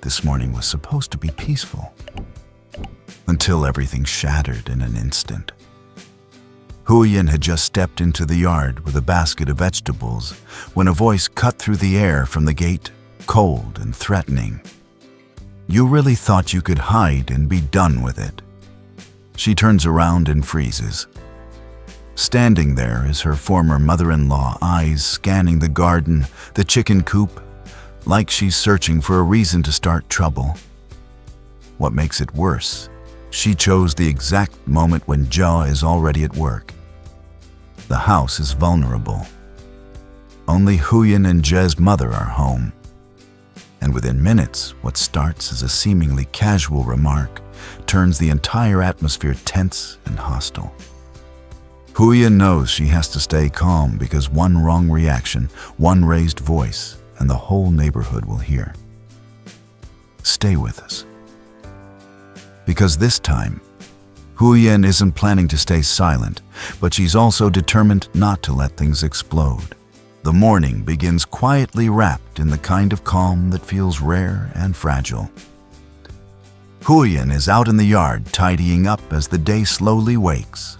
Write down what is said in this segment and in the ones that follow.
This morning was supposed to be peaceful, until everything shattered in an instant. Huyen had just stepped into the yard with a basket of vegetables when a voice cut through the air from the gate, cold and threatening. "You really thought you could hide and be done with it?" She turns around and freezes. Standing there is her former mother-in-law, eyes scanning the garden, the chicken coop, like she's searching for a reason to start trouble. What makes it worse, she chose the exact moment when Ja is already at work. The house is vulnerable. Only Huyen and Ja's mother are home. And within minutes, what starts as a seemingly casual remark turns the entire atmosphere tense and hostile. Huyen knows she has to stay calm because one wrong reaction, one raised voice, and the whole neighborhood will hear. Stay with us. Because this time, Huyen isn't planning to stay silent, but she's also determined not to let things explode. The morning begins quietly wrapped in the kind of calm that feels rare and fragile. Huyen is out in the yard tidying up as the day slowly wakes.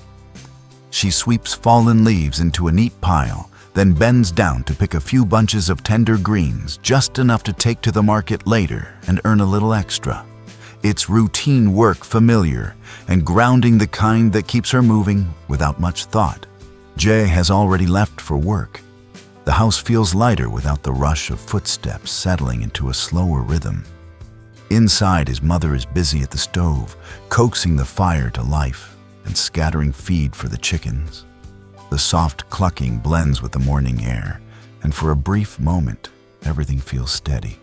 She sweeps fallen leaves into a neat pile, then bends down to pick a few bunches of tender greens, just enough to take to the market later and earn a little extra. It's routine work, familiar and grounding, the kind that keeps her moving without much thought. Jay has already left for work. The house feels lighter without the rush of footsteps settling into a slower rhythm. Inside, his mother is busy at the stove, coaxing the fire to life and scattering feed for the chickens. The soft clucking blends with the morning air, and for a brief moment, everything feels steady,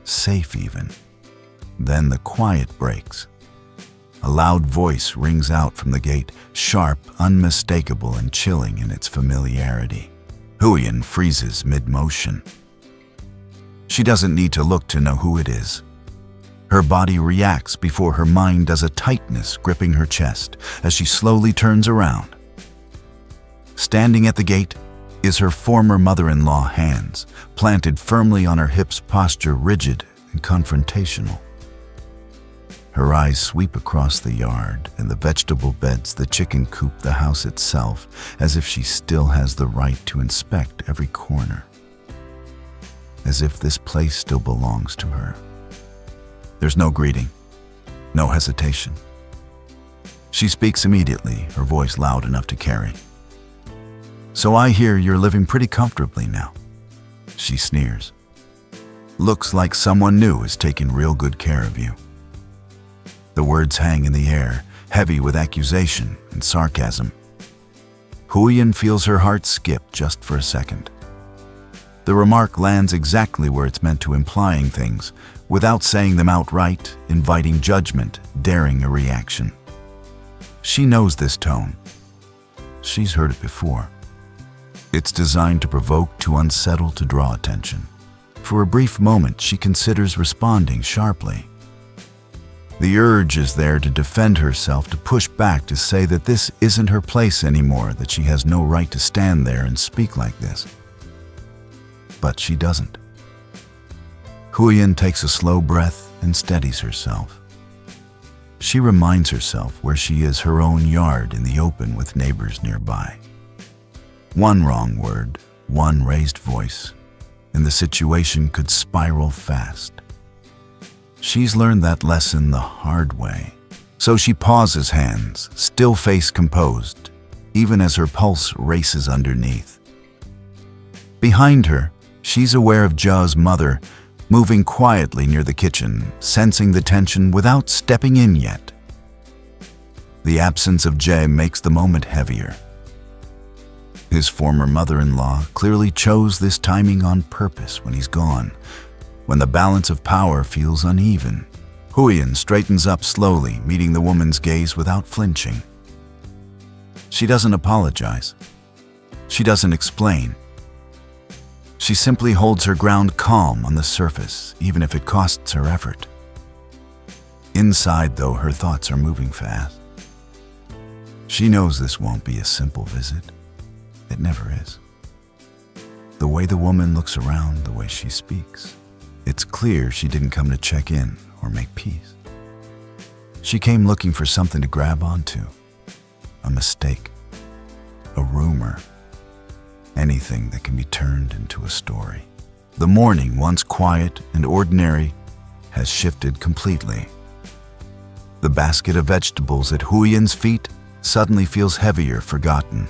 safe even. Then the quiet breaks. A loud voice rings out from the gate, sharp, unmistakable, and chilling in its familiarity. Huyen freezes mid-motion. She doesn't need to look to know who it is. Her body reacts before her mind does, a tightness gripping her chest as she slowly turns around. Standing at the gate is her former mother-in-law, hands planted firmly on her hips, posture rigid and confrontational. Her eyes sweep across the yard and the vegetable beds, the chicken coop, the house itself, as if she still has the right to inspect every corner. As if this place still belongs to her. There's no greeting, no hesitation. She speaks immediately, her voice loud enough to carry. "So I hear you're living pretty comfortably now." She sneers. "Looks like someone new is taking real good care of you." The words hang in the air, heavy with accusation and sarcasm. Huyen feels her heart skip just for a second. The remark lands exactly where it's meant to, implying things, without saying them outright, inviting judgment, daring a reaction. She knows this tone. She's heard it before. It's designed to provoke, to unsettle, to draw attention. For a brief moment, she considers responding sharply. The urge is there to defend herself, to push back, to say that this isn't her place anymore, that she has no right to stand there and speak like this. But she doesn't. Huyen takes a slow breath and steadies herself. She reminds herself where she is, her own yard in the open with neighbors nearby. One wrong word, one raised voice, and the situation could spiral fast. She's learned that lesson the hard way. So she pauses, hands still, face composed, even as her pulse races underneath. Behind her, she's aware of Ja's mother, moving quietly near the kitchen, sensing the tension without stepping in yet. The absence of Jay makes the moment heavier. His former mother-in-law clearly chose this timing on purpose when he's gone, when the balance of power feels uneven. Huyen straightens up slowly, meeting the woman's gaze without flinching. She doesn't apologize. She doesn't explain. She simply holds her ground, calm on the surface, even if it costs her effort. Inside, though, her thoughts are moving fast. She knows this won't be a simple visit. It never is. The way the woman looks around, the way she speaks, It's clear she didn't come to check in or make peace. She came looking for something to grab onto. A mistake, a rumor, anything that can be turned into a story. The morning, once quiet and ordinary, has shifted completely. The basket of vegetables at Huyen's feet suddenly feels heavier, forgotten.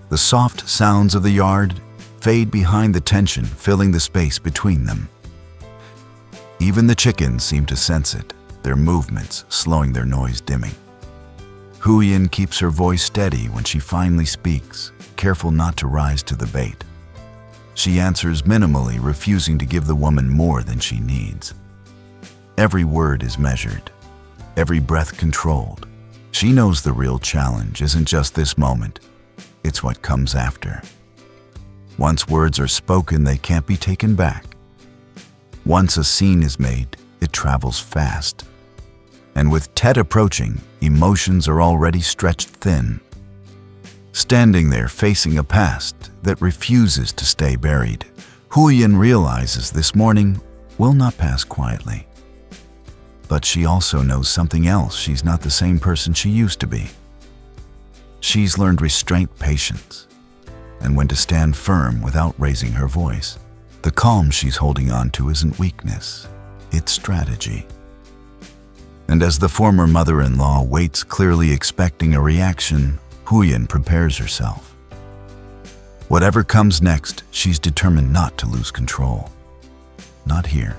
The soft sounds of the yard fade behind the tension filling the space between them. Even the chickens seem to sense it, their movements slowing, their noise dimming. Huyen keeps her voice steady when she finally speaks, careful not to rise to the bait. She answers minimally, refusing to give the woman more than she needs. Every word is measured, every breath controlled. She knows the real challenge isn't just this moment, it's what comes after. Once words are spoken, they can't be taken back. Once a scene is made, it travels fast. And with Ted approaching, emotions are already stretched thin. Standing there facing a past that refuses to stay buried, Huyen realizes this morning will not pass quietly. But she also knows something else. She's not the same person she used to be. She's learned restraint, patience, and when to stand firm without raising her voice. The calm she's holding on to isn't weakness, it's strategy. And as the former mother-in-law waits, clearly expecting a reaction, Huyen prepares herself. Whatever comes next, she's determined not to lose control. Not here.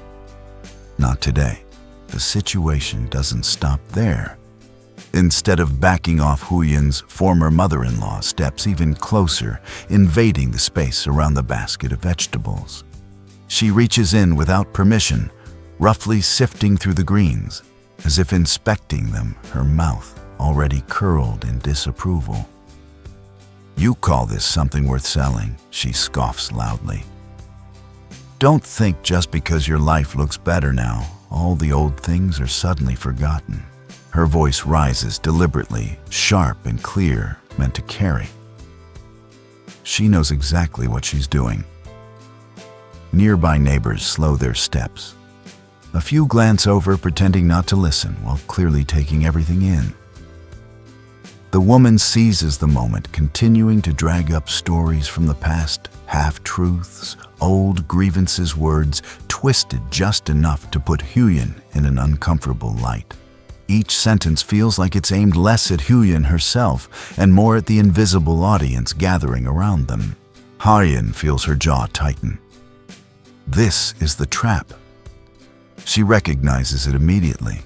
Not today. The situation doesn't stop there. Instead of backing off, Huyen's former mother-in-law steps even closer, invading the space around the basket of vegetables. She reaches in without permission, roughly sifting through the greens, as if inspecting them, her mouth already curled in disapproval. "You call this something worth selling?" she scoffs loudly. "Don't think just because your life looks better now, all the old things are suddenly forgotten." Her voice rises deliberately, sharp and clear, meant to carry. She knows exactly what she's doing. Nearby neighbors slow their steps. A few glance over, pretending not to listen, while clearly taking everything in. The woman seizes the moment, continuing to drag up stories from the past, half-truths, old grievances, words twisted just enough to put Huyen in an uncomfortable light. Each sentence feels like it's aimed less at Huyen herself and more at the invisible audience gathering around them. Huyen feels her jaw tighten. This is the trap. She recognizes it immediately.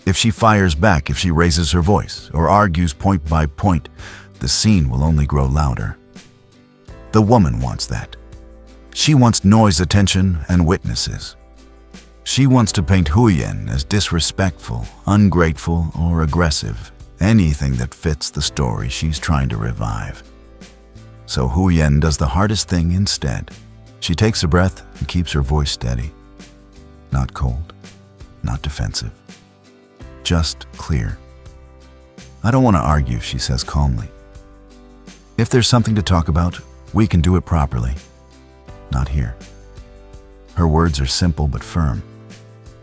If she fires back, if she raises her voice or argues point by point, the scene will only grow louder. The woman wants that. She wants noise, attention, and witnesses. She wants to paint Huyen as disrespectful, ungrateful, or aggressive, anything that fits the story she's trying to revive. So Huyen does the hardest thing instead. She takes a breath and keeps her voice steady. Not cold, not defensive, just clear. "I don't want to argue," she says calmly. "If there's something to talk about, we can do it properly. Not here." Her words are simple but firm.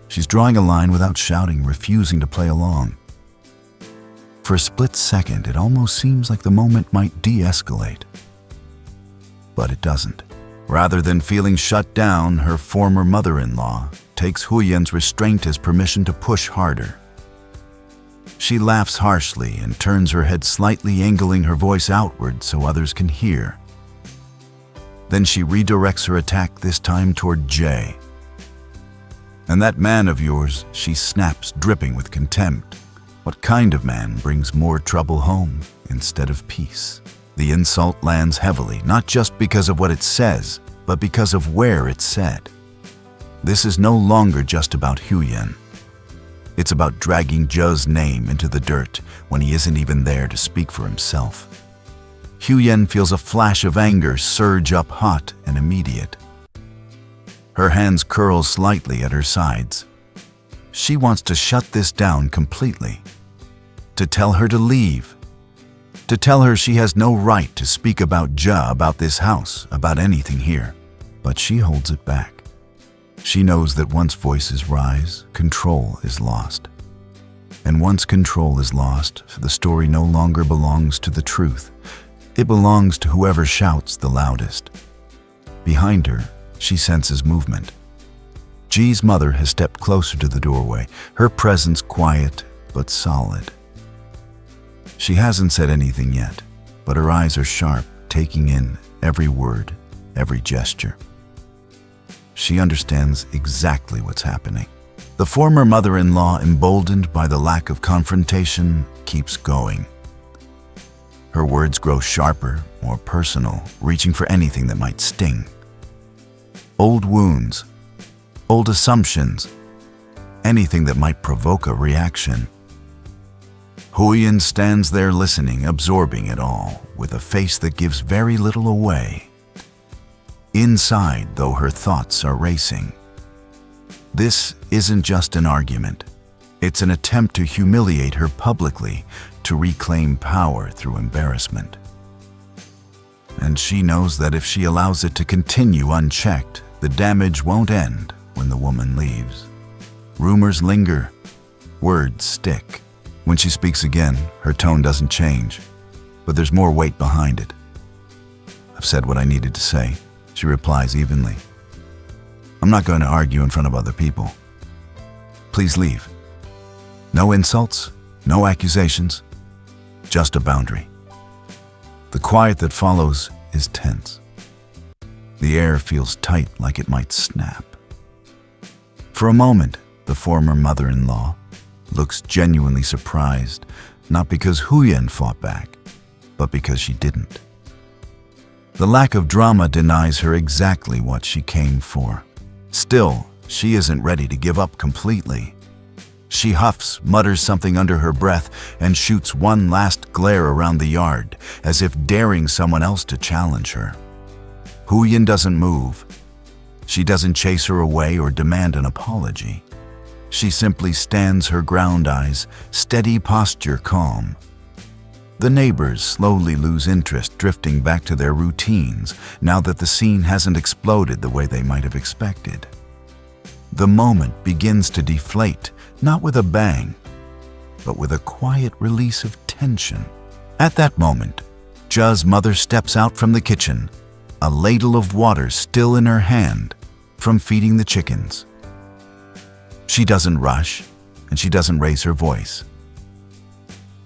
She's drawing a line without shouting, refusing to play along. For a split second, it almost seems like the moment might de-escalate. But it doesn't. Rather than feeling shut down, her former mother-in-law takes Huyen's restraint as permission to push harder. She laughs harshly and turns her head slightly, angling her voice outward so others can hear. Then she redirects her attack, this time toward Jay. "And that man of yours," she snaps, dripping with contempt. "What kind of man brings more trouble home instead of peace?" The insult lands heavily, not just because of what it says, but because of where it's said. This is no longer just about Huyen. It's about dragging Zhe's name into the dirt when he isn't even there to speak for himself. Huyen feels a flash of anger surge up, hot and immediate. Her hands curl slightly at her sides. She wants to shut this down completely, to tell her to leave, to tell her she has no right to speak about Zhe, about this house, about anything here. But she holds it back. She knows that once voices rise, control is lost. And once control is lost, the story no longer belongs to the truth. It belongs to whoever shouts the loudest. Behind her, she senses movement. Ji's mother has stepped closer to the doorway, her presence quiet but solid. She hasn't said anything yet, but her eyes are sharp, taking in every word, every gesture. She understands exactly what's happening. The former mother-in-law, emboldened by the lack of confrontation, keeps going. Her words grow sharper, more personal, reaching for anything that might sting. Old wounds, old assumptions, anything that might provoke a reaction. Huyen stands there listening, absorbing it all, with a face that gives very little away. Inside, though, her thoughts are racing. This isn't just an argument. It's an attempt to humiliate her publicly, to reclaim power through embarrassment. And she knows that if she allows it to continue unchecked, the damage won't end when the woman leaves. Rumors linger, words stick. When she speaks again, her tone doesn't change, but there's more weight behind it. "I've said what I needed to say," she replies evenly. "I'm not going to argue in front of other people. Please leave. No insults, no accusations, just a boundary." The quiet that follows is tense. The air feels tight, like it might snap. For a moment, the former mother-in-law looks genuinely surprised, not because Huyen fought back, but because she didn't. The lack of drama denies her exactly what she came for. Still, she isn't ready to give up completely. She huffs, mutters something under her breath, and shoots one last glare around the yard, as if daring someone else to challenge her. Huyen doesn't move. She doesn't chase her away or demand an apology. She simply stands her ground, eyes steady, posture calm. The neighbors slowly lose interest, drifting back to their routines now that the scene hasn't exploded the way they might have expected. The moment begins to deflate, not with a bang, but with a quiet release of tension. At that moment, Ji's mother steps out from the kitchen, a ladle of water still in her hand from feeding the chickens. She doesn't rush, and she doesn't raise her voice.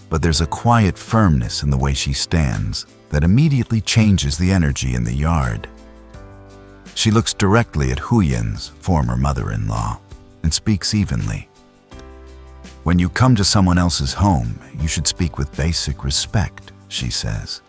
But there's a quiet firmness in the way she stands that immediately changes the energy in the yard. She looks directly at Huyen's former mother-in-law and speaks evenly. "When you come to someone else's home, you should speak with basic respect," she says.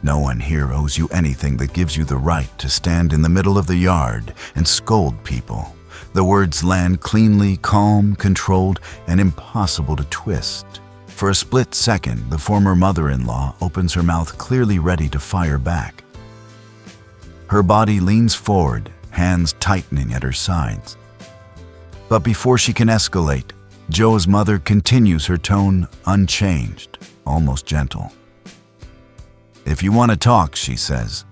"No one here owes you anything that gives you the right to stand in the middle of the yard and scold people." The words land cleanly, calm, controlled, and impossible to twist. For a split second, the former mother-in-law opens her mouth, clearly ready to fire back. Her body leans forward, hands tightening at her sides. But before she can escalate, Ji's mother continues, her tone unchanged, almost gentle. "If you want to talk," she says,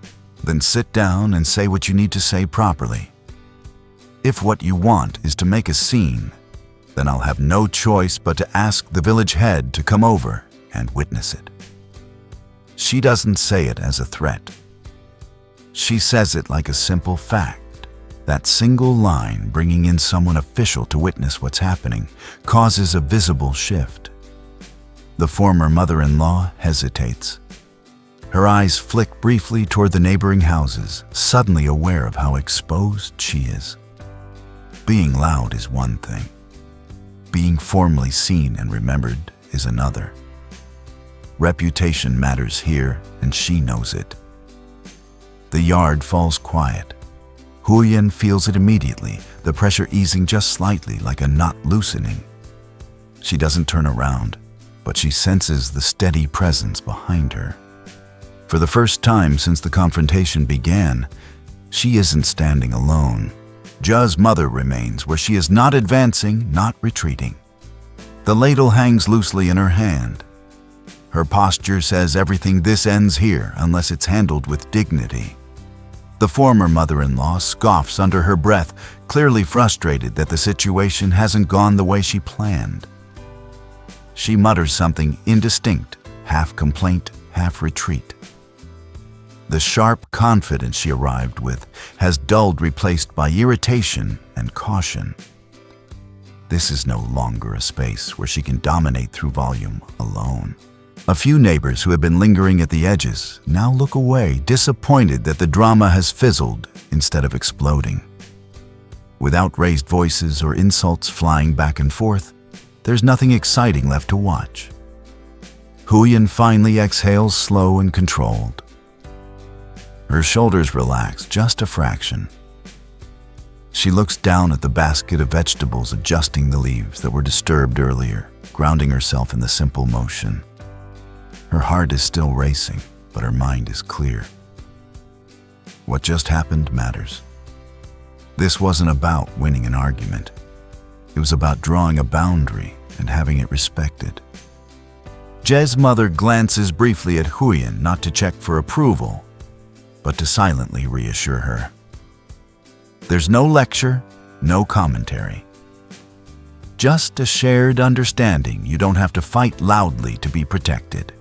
"then sit down and say what you need to say properly. If what you want is to make a scene, then I'll have no choice but to ask the village head to come over and witness it." She doesn't say it as a threat. She says it like a simple fact. That single line, bringing in someone official to witness what's happening, causes a visible shift. The former mother-in-law hesitates. Her eyes flick briefly toward the neighboring houses, suddenly aware of how exposed she is. Being loud is one thing. Being formally seen and remembered is another. Reputation matters here, and she knows it. The yard falls quiet. Huyen feels it immediately, the pressure easing just slightly, like a knot loosening. She doesn't turn around, but she senses the steady presence behind her. For the first time since the confrontation began, she isn't standing alone. Ji's mother remains where she is, not advancing, not retreating. The ladle hangs loosely in her hand. Her posture says everything: this ends here unless it's handled with dignity. The former mother-in-law scoffs under her breath, clearly frustrated that the situation hasn't gone the way she planned. She mutters something indistinct, half complaint, half retreat. The sharp confidence she arrived with has dulled, replaced by irritation and caution. This is no longer a space where she can dominate through volume alone. A few neighbors who have been lingering at the edges now look away, disappointed that the drama has fizzled instead of exploding. Without raised voices or insults flying back and forth, there's nothing exciting left to watch. Huyen finally exhales, slow and controlled. Her shoulders relax just a fraction. She looks down at the basket of vegetables, adjusting the leaves that were disturbed earlier, grounding herself in the simple motion. Her heart is still racing, but her mind is clear. What just happened matters. This wasn't about winning an argument. It was about drawing a boundary and having it respected. Je's mother glances briefly at Huyen, not to check for approval, but to silently reassure her. There's no lecture, no commentary. Just a shared understanding you don't have to fight loudly to be protected.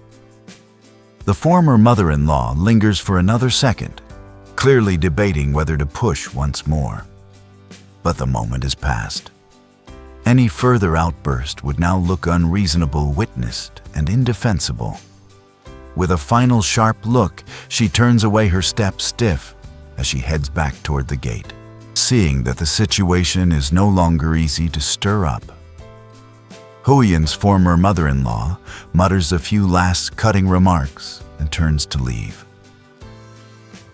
The former mother-in-law lingers for another second, clearly debating whether to push once more. But the moment has passed. Any further outburst would now look unreasonable, witnessed, and indefensible. With a final sharp look, she turns away, her step stiff, as she heads back toward the gate, seeing that the situation is no longer easy to stir up. Huyen's former mother-in-law mutters a few last cutting remarks and turns to leave.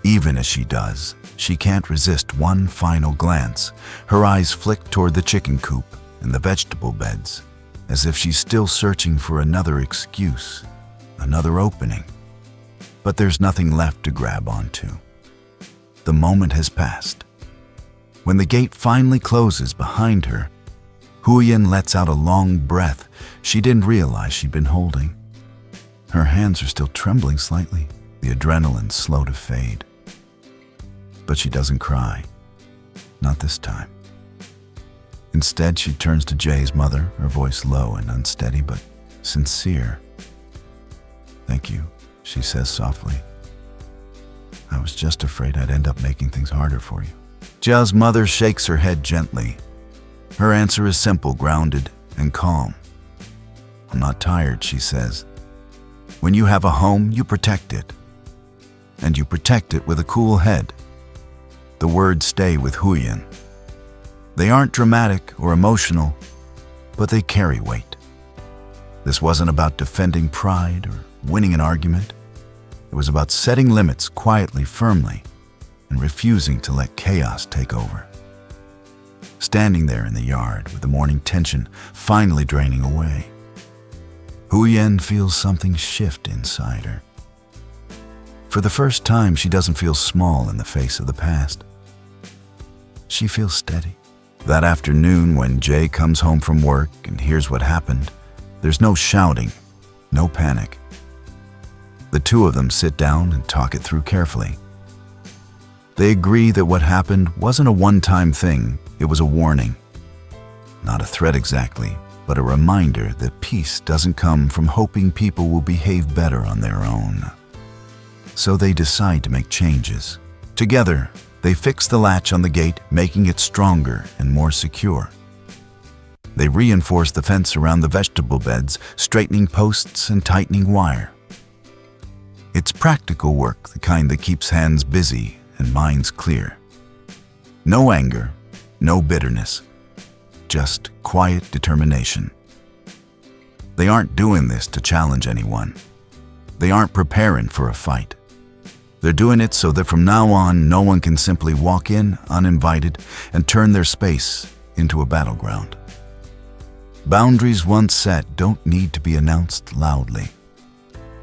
Even as she does, she can't resist one final glance. Her eyes flick toward the chicken coop and the vegetable beds, as if she's still searching for another excuse, another opening. But there's nothing left to grab onto. The moment has passed. When the gate finally closes behind her, Huyen lets out a long breath she didn't realize she'd been holding. Her hands are still trembling slightly, the adrenaline slow to fade. But she doesn't cry. Not this time. Instead, she turns to Jay's mother, her voice low and unsteady, but sincere. "Thank you," she says softly. "I was just afraid I'd end up making things harder for you." Jay's mother shakes her head gently. Her answer is simple, grounded, and calm. "I'm not tired," she says. "When you have a home, you protect it. And you protect it with a cool head." The words stay with Huyen. They aren't dramatic or emotional, but they carry weight. This wasn't about defending pride or winning an argument. It was about setting limits quietly, firmly, and refusing to let chaos take over. Standing there in the yard with the morning tension finally draining away, Huyen feels something shift inside her. For the first time, she doesn't feel small in the face of the past. She feels steady. That afternoon, when Jay comes home from work and hears what happened, there's no shouting, no panic. The two of them sit down and talk it through carefully. They agree that what happened wasn't a one-time thing, it was a warning. Not a threat exactly, but a reminder that peace doesn't come from hoping people will behave better on their own. So they decide to make changes. Together, they fix the latch on the gate, making it stronger and more secure. They reinforce the fence around the vegetable beds, straightening posts and tightening wire. It's practical work, the kind that keeps hands busy and minds clear. No anger, no bitterness, just quiet determination. They aren't doing this to challenge anyone. They aren't preparing for a fight. They're doing it so that from now on, no one can simply walk in uninvited and turn their space into a battleground. Boundaries once set don't need to be announced loudly.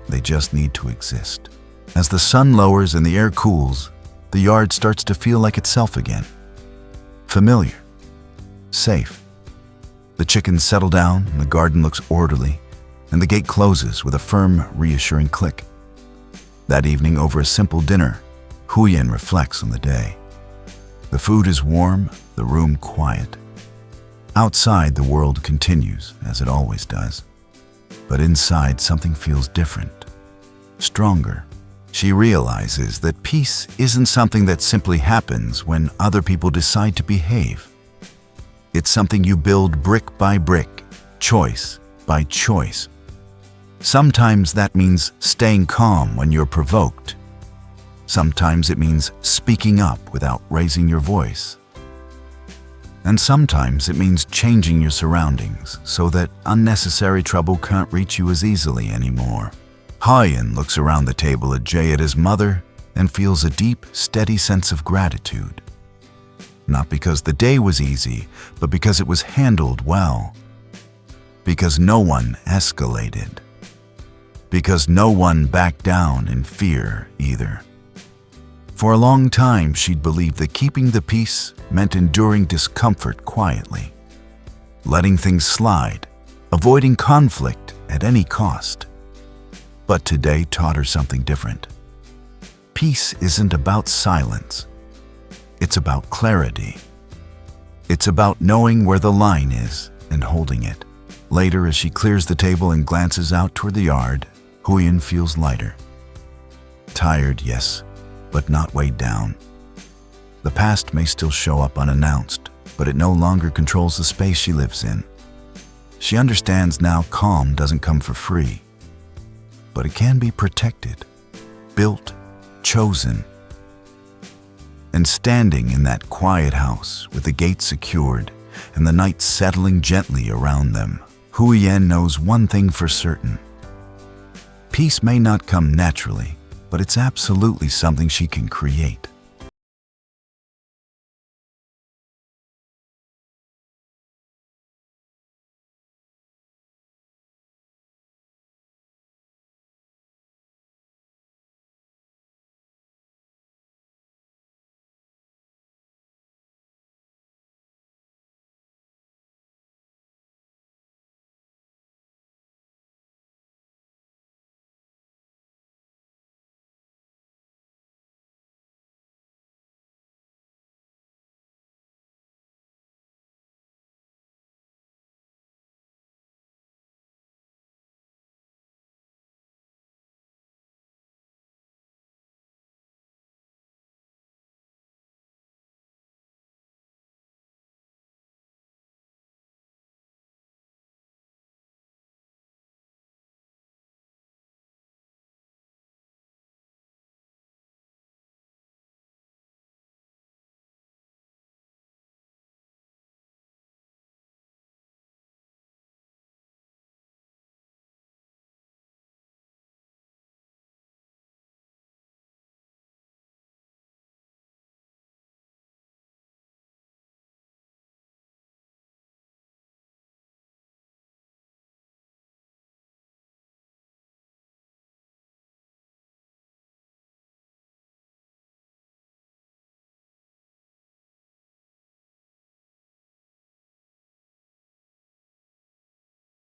They just need to exist. As the sun lowers and the air cools, the yard starts to feel like itself again. Familiar. Safe. The chickens settle down, and the garden looks orderly, and the gate closes with a firm, reassuring click. That evening, over a simple dinner, Huyen reflects on the day. The food is warm, the room quiet. Outside, the world continues, as it always does. But inside, something feels different, stronger. She realizes that peace isn't something that simply happens when other people decide to behave. It's something you build brick by brick, choice by choice. Sometimes that means staying calm when you're provoked. Sometimes it means speaking up without raising your voice. And sometimes it means changing your surroundings so that unnecessary trouble can't reach you as easily anymore. Huyen looks around the table at Jay at his mother and feels a deep, steady sense of gratitude. Not because the day was easy, but because it was handled well. Because no one escalated. Because no one backed down in fear either. For a long time, she'd believed that keeping the peace meant enduring discomfort quietly, letting things slide, avoiding conflict at any cost. But today taught her something different. Peace isn't about silence. It's about clarity. It's about knowing where the line is and holding it. Later, as she clears the table and glances out toward the yard, Huyen feels lighter. Tired, yes, but not weighed down. The past may still show up unannounced, but it no longer controls the space she lives in. She understands now calm doesn't come for free, but it can be protected, built, chosen. And standing in that quiet house with the gate secured and the night settling gently around them, Huyen knows one thing for certain. Peace may not come naturally, but it's absolutely something she can create.